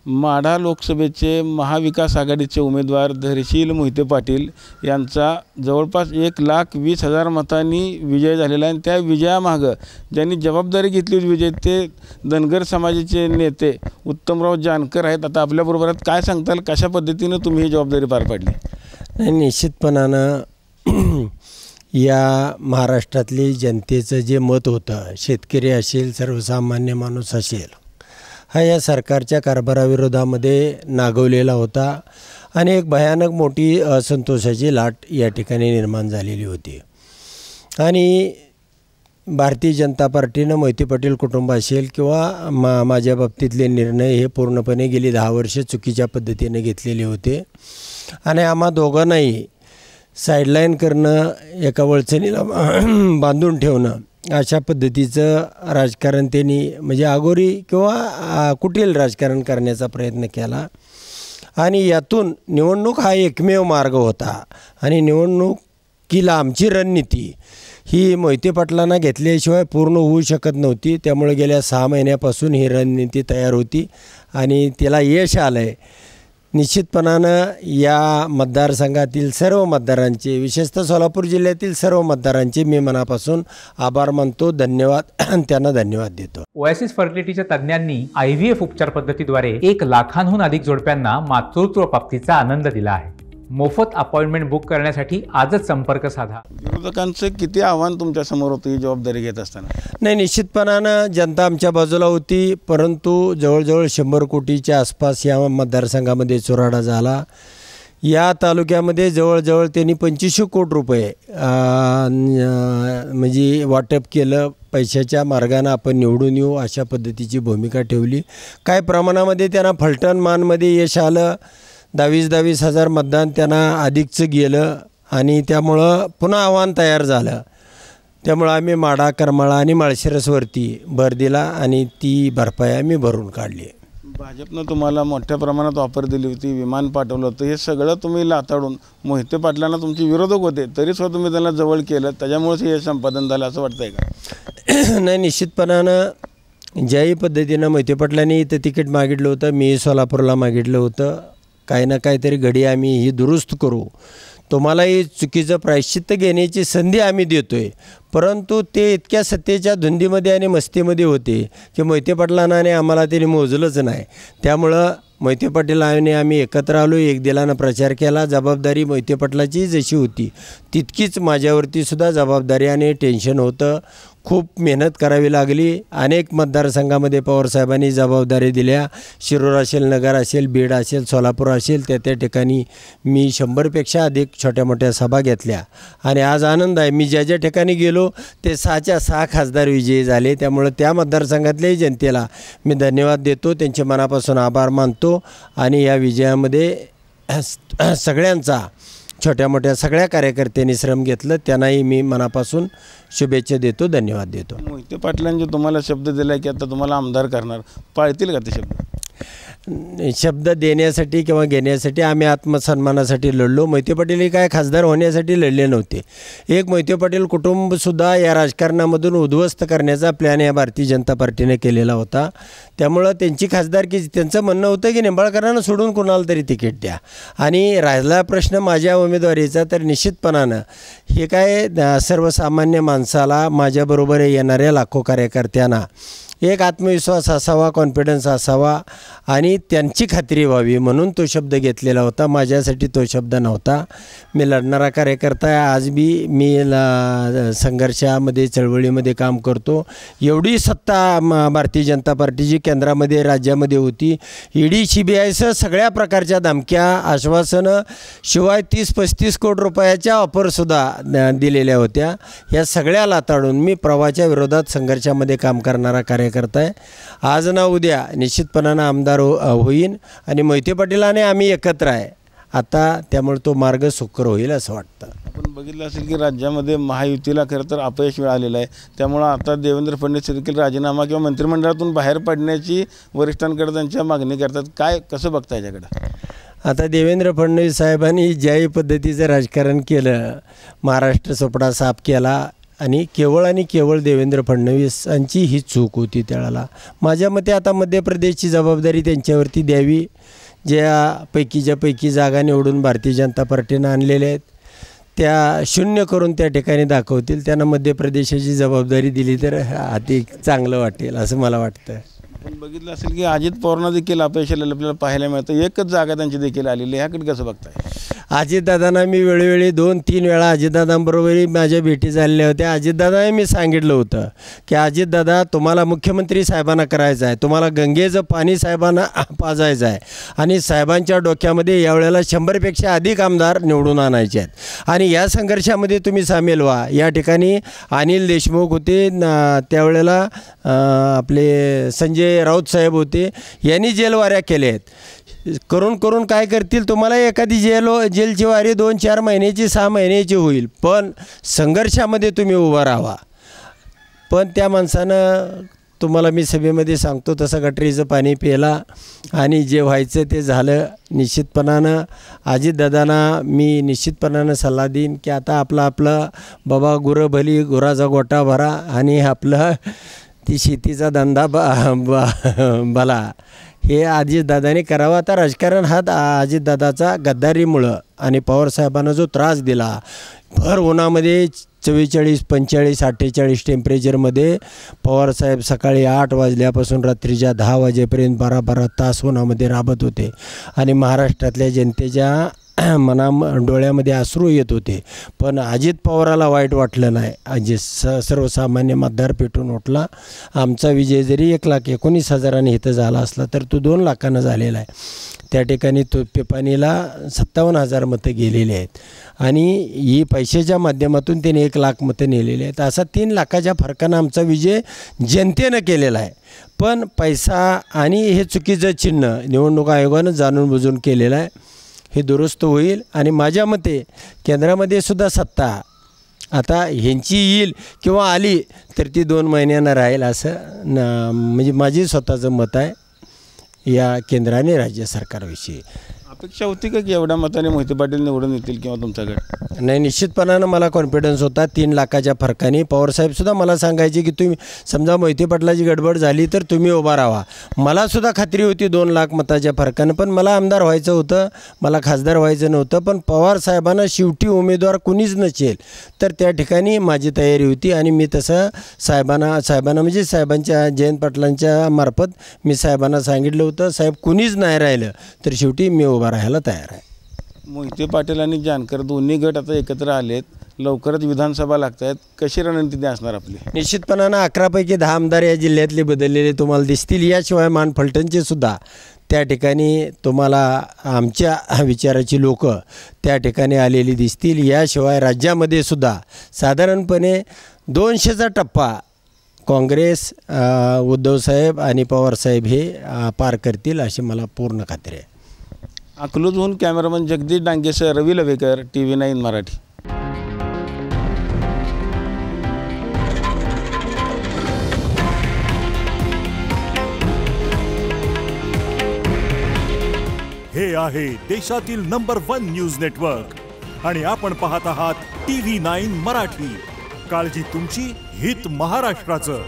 माढा लोकसभेचे महाविकास आघाडीचे उमेदवार धैर्यशील मोहिते पाटील यांचा जवळपास 1,20,000 मतांनी विजय झालेला आहे. आणि त्या विजयामागं ज्यांनी जबाबदारी घेतली होती विजय ते धनगर समाजाचे नेते उत्तमराव जानकर आहेत. आता आपल्याबरोबर आहेत. काय सांगताल, कशा पद्धतीनं तुम्ही ही जबाबदारी पार पाडली? नाही, निश्चितपणानं या महाराष्ट्रातली जनतेचं जे मत होतं, शेतकरी असेल, सर्वसामान्य माणूस असेल, हा या सरकारच्या कारभाराविरोधामध्ये नागवलेला होता आणि एक भयानक मोठी असंतोषाची लाट या ठिकाणी निर्माण झालेली होती. आणि भारतीय जनता पार्टीनं मोहिते पाटील कुटुंब असेल किंवा माझ्या बाबतीतले निर्णय हे पूर्णपणे गेली 10 वर्ष चुकीच्या पद्धतीने घेतलेले होते. आणि आम्हा दोघांनाही साईडलाईन करणं, एका वळचणीला बांधून ठेवणं, अशा पद्धतीचं राजकारण त्यांनी म्हणजे अघोरी किंवा कुटील राजकारण करण्याचा प्रयत्न केला. आणि यातून निवडणूक हा एकमेव मार्ग होता. आणि निवडणुकीला आमची रणनीती ही मोहिते पाटलांना घेतल्याशिवाय पूर्ण होऊ शकत नव्हती. त्यामुळे गेल्या 6 महिन्यापासून ही रणनीती तयार होती आणि तिला यश आलं आहे. निश्चितपणानं या मतदारसंघातील सर्व मतदारांचे, विशेषतः सोलापूर जिल्ह्यातील सर्व मतदारांचे मी मनापासून आभार मानतो, धन्यवाद, त्यांना धन्यवाद देतो. ओएसिस फर्टिलिटीच्या तज्ज्ञांनी IVF उपचार पद्धतीद्वारे 1 लाखांहून अधिक जोडप्यांना मातृत्व प्राप्तीचा आनंद दिला आहे. मोफत अपॉइंटमेंट बुक करण्यासाठी आजच संपर्क साधा. विरोधकांचं किती आव्हान तुमच्या समोर होतं ही जबाबदारी घेत असताना? नाही, निश्चितपणानं जनता आमच्या बाजूला होती, परंतु जवळजवळ 100 कोटीच्या आसपास या मतदारसंघामध्ये चुराडा झाला. या तालुक्यामध्ये जवळजवळ त्यांनी 2500 कोटी रुपये म्हणजे वाटप केलं. पैशाच्या मार्गानं आपण निवडून येऊ अशा पद्धतीची भूमिका ठेवली. काय प्रमाणामध्ये त्यांना फलटण मानमध्ये यश आलं. 22,000 मतदान त्यांना अधिकचं गेलं आणि त्यामुळं पुन्हा आव्हान तयार झालं. त्यामुळं आम्ही माढा, करमाळा आणि माळशिरसवरती भर दिला आणि ती भरपाई आम्ही भरून काढली. भाजपनं तुम्हाला मोठ्या प्रमाणात ऑफर दिली होती, विमान पाठवलं होतं, हे सगळं तुम्ही लाताडून मोहिते पाटलांना तुमचे विरोधक होते तरीसुद्धा तुम्ही त्यांना जवळ केलं, त्याच्यामुळेच हे संपादन झालं असं वाटतंय का? नाही, निश्चितपणानं ज्याही पद्धतीनं मोहिते पाटलांनी इथं तिकीट मागितलं होतं, मी सोलापूरला मागितलं होतं. काही ना काहीतरी घडी आम्ही ही दुरुस्त करू, तुम्हालाही चुकीचं प्रायश्चित्त घेण्याची संधी आम्ही देतो आहे. परंतु ते इतक्या सत्तेच्या धुंदीमध्ये आणि मस्तीमध्ये होते की मोहिते पाटलांना आम्हाला त्यांनी मोजलंच नाही. त्यामुळं मोहिते पाटील आणि आम्ही एकत्र आलो, एक दिलानं प्रचार केला. जबाबदारी मोहिते पाटलाची जशी होती तितकीच माझ्यावरती सुद्धा जबाबदारी आणि टेन्शन होतं. खूप मेहनत करावी लागली. अनेक मतदारसंघामध्ये पवारसाहेबांनी जबाबदारी दिल्या. शिरूर असेल, नगर असेल, बीड असेल, सोलापूर असेल, त्या ठिकाणी मी 100पेक्षा अधिक छोट्या मोठ्या सभा घेतल्या. आणि आज आनंद आहे, मी ज्या ठिकाणी गेलो ते 6च्या 6 खासदार विजयी झाले. त्यामुळं त्या मतदारसंघातल्याही जनतेला मी धन्यवाद देतो, त्यांचे मनापासून आभार मानतो. आणि या विजयामध्ये सगळ्यांचा, छोट्या मोठ्या सगळ्या कार्यकर्त्यांनी श्रम घेतलं, त्यांनाही मी मनापासून शुभेच्छा देतो, धन्यवाद देतो. मोहिते पाटलांनी तुम्हाला शब्द दिला की आता तुम्हाला आमदार करणार, पाळतील का ते शब्द? शब्द देण्यासाठी किंवा घेण्यासाठी आम्ही आत्मसन्मानासाठी लढलो. मोहिते पाटील हे काय खासदार होण्यासाठी लढले नव्हते. एक मोहिते पाटील कुटुंबसुद्धा या राजकारणामधून उद्ध्वस्त करण्याचा प्लॅन या भारतीय जनता पार्टीने केलेला होता. त्यामुळं त्यांची खासदारकी, त्यांचं म्हणणं होतं की निंबाळकरांना सोडून कोणाला तरी तिकीट द्या. आणि राहिला प्रश्न माझ्या उमेदवारीचा, तर निश्चितपणानं हे काय सर्वसामान्य माणसाला, माझ्याबरोबर येणाऱ्या लाखो कार्यकर्त्यांना एक आत्मविश्वास असावा, कॉन्फिडन्स असावा आणि त्यांची खात्री व्हावी म्हणून तो शब्द घेतलेला होता. माझ्यासाठी तो शब्द नव्हता. मी लढणारा कार्यकर्ता आहे. आज बी मी संघर्षामध्ये, चळवळीमध्ये काम करतो. एवढी सत्ता भारतीय जनता पार्टीची केंद्रामध्ये, राज्यामध्ये होती. ED, CBIसह सगळ्या प्रकारच्या धमक्या, आश्वासनं, शिवाय 30-35 कोटी रुपयाच्या ऑफरसुद्धा दिलेल्या होत्या. या सगळ्या लाताडून मी प्रवाहाच्या विरोधात संघर्षामध्ये काम करणारा कार्यकर्ता आहे. आज ना उद्या निश्चितपणानं आमदार होईन आणि मोहिते पाटीलाने आम्ही एकत्र आहे आता, त्यामुळे तो मार्ग सुकर होईल असं वाटतं. आपण बघितलं असेल की राज्यामध्ये महायुतीला खरं तर अपयश मिळालेलं आहे. त्यामुळं आता देवेंद्र फडणवीस देखील राजीनामा किंवा मंत्रिमंडळातून बाहेर पडण्याची वरिष्ठांकडे त्यांच्या मागणी करतात. काय, कसं बघता याच्याकडं? आता देवेंद्र फडणवीस साहेबांनी ज्याही पद्धतीचं राजकारण केलं, महाराष्ट्र सोपडा साफ केला, आणि केवळ देवेंद्र फडणवीसांची ही चूक होती त्यावेळेला. माझ्या मते आता मध्य प्रदेशची जबाबदारी त्यांच्यावरती द्यावी. पैकी जागा निवडून भारतीय जनता पार्टीनं आणलेल्या आहेत त्या शून्य करून त्या ठिकाणी दाखवतील. त्यांना मध्य प्रदेशाची जबाबदारी दिली तर अधिक चांगलं वाटेल असं मला वाटतं. आपण बघितलं असेल की अजित पवारांना देखील अपयश आलेलं आपल्याला पाहायला मिळतं. एकच जागा त्यांची देखील आलेली आहे. ह्याकडे कसं बघताय? अजितदादांना मी वेळोवेळी 2-3 वेळा अजितदादांबरोबरही माझ्या भेटी झालेल्या होत्या. अजितदादांनी मी सांगितलं होतं की अजितदादा, तुम्हाला मुख्यमंत्री साहेबांना करायचं आहे, तुम्हाला गंगेचं पाणी साहेबांना पाजायचं आहे आणि साहेबांच्या डोक्यामध्ये यावेळेला 100पेक्षा अधिक आमदार निवडून आणायचे आहेत आणि या संघर्षामध्ये तुम्ही सामील व्हा. या ठिकाणी अनिल देशमुख होते, त्यावेळेला आपले संजय राऊत साहेब होते, यांनी जेलवाऱ्या केल्या आहेत. करून काय करतील, तुम्हाला एखादी जेलची वारी 2-4 महिन्याची 6 महिन्याची होईल, पण संघर्षामध्ये तुम्ही उभा राहा. पण त्या माणसानं, तुम्हाला मी सभेमध्ये सांगतो तसं गटरीचं पाणी प्यायला आणि जे व्हायचं ते झालं. निश्चितपणानं अजितदादांना मी निश्चितपणानं सल्ला देईन की आता आपलं बाबा गुरं भली, गुराचा गोटा भरा आणि आपलं ती शेतीचा धंदा भला हे अजितदादांनी करावं. आता राजकारण हा अजितदादाचा गद्दारीमुळं आणि पवारसाहेबांना जो त्रास दिला, भर उन्हामध्ये 44, 45, 48 टेम्परेचरमध्ये पवारसाहेब सकाळी 8 वाजल्यापासून रात्रीच्या 10 वाजेपर्यंत 12 तास उन्हामध्ये राबत होते आणि महाराष्ट्रातल्या जनतेच्या डोळ्यामध्ये अश्रू येत होते. पण अजित पवाराला वाईट वाटलं नाही. सर्वसामान्य मतदार पेटून उठला. आमचा विजय जरी 1,19,000 इथं झाला असला तर तो 2 लाखानं झालेला आहे. त्या ठिकाणी तो पेपानीला 57,000 मतं गेलेली आहेत आणि ही पैशाच्या माध्यमातून त्याने 1 लाख मतं नेलेली आहेत. असा 3 लाखाच्या फरकानं आमचा विजय जनतेनं केलेला आहे. पण पैसा आणि हे चुकीचं चिन्ह निवडणूक आयोगानं जाणून बुजून केलेलं आहे. हे दुरुस्त होईल आणि माझ्या मते केंद्रामध्ये सुद्धा सत्ता आता ह्यांची येईल किंवा आली तर ती 2 महिन्यांना राहील असं म्हणजे माझी स्वतःचं मत आहे या केंद्र आणि राज्य सरकारविषयी. अपेक्षा होती का की एवढ्या मताने मोहिते पाटील निवडून येतील किंवा तुमच्याकडे? नाही, निश्चितपणानं मला कॉन्फिडन्स होता. 3 लाखाच्या फरकाने पवारसाहेबसुद्धा मला सांगायचे की तुम्ही समजा मोहिते पाटलाची गडबड झाली तर तुम्ही उभा राहा. मलासुद्धा खात्री होती 2 लाख मताच्या फरकानं, पण मला आमदार व्हायचं होतं, मला खासदार व्हायचं नव्हतं. पण पवारसाहेबांना शेवटी उमेदवार कुणीच नसेल तर त्या ठिकाणी माझी तयारी होती आणि मी तसं साहेबांना म्हणजे साहेबांच्या जयंत पाटलांच्या मार्फत मी साहेबांना सांगितलं होतं, साहेब कुणीच नाही राहिलं तर शेवटी मी उभा राहायला तयार आहे. मोहिते पाटील आणि जानकर दोन्ही गट आता एकत्र आलेत, लवकरच विधानसभा लागत आहेत, कशी रणनीती असणार आपली? निश्चितपणानं 11 पैकी 10 आमदार या जिल्ह्यातले बदललेले तुम्हाला दिसतील. याशिवाय मान फलटणचे सुद्धा त्या ठिकाणी तुम्हाला आमच्या विचाराची लोक त्या ठिकाणी आलेली दिसतील. याशिवाय राज्यामध्ये सुद्धा साधारणपणे 200चा टप्पा काँग्रेस, उद्धवसाहेब आणि पवारसाहेब हे पार करतील अशी मला पूर्ण खात्री आहे. अकलूजहून कॅमेरामन जगदीश डांगेसह रवी लवेकर, TV9 मराठी. हे आहे देशातील नंबर 1 न्यूज नेटवर्क आणि आपण पाहत आहात TV9 मराठी. काळजी तुमची, हित महाराष्ट्राचं.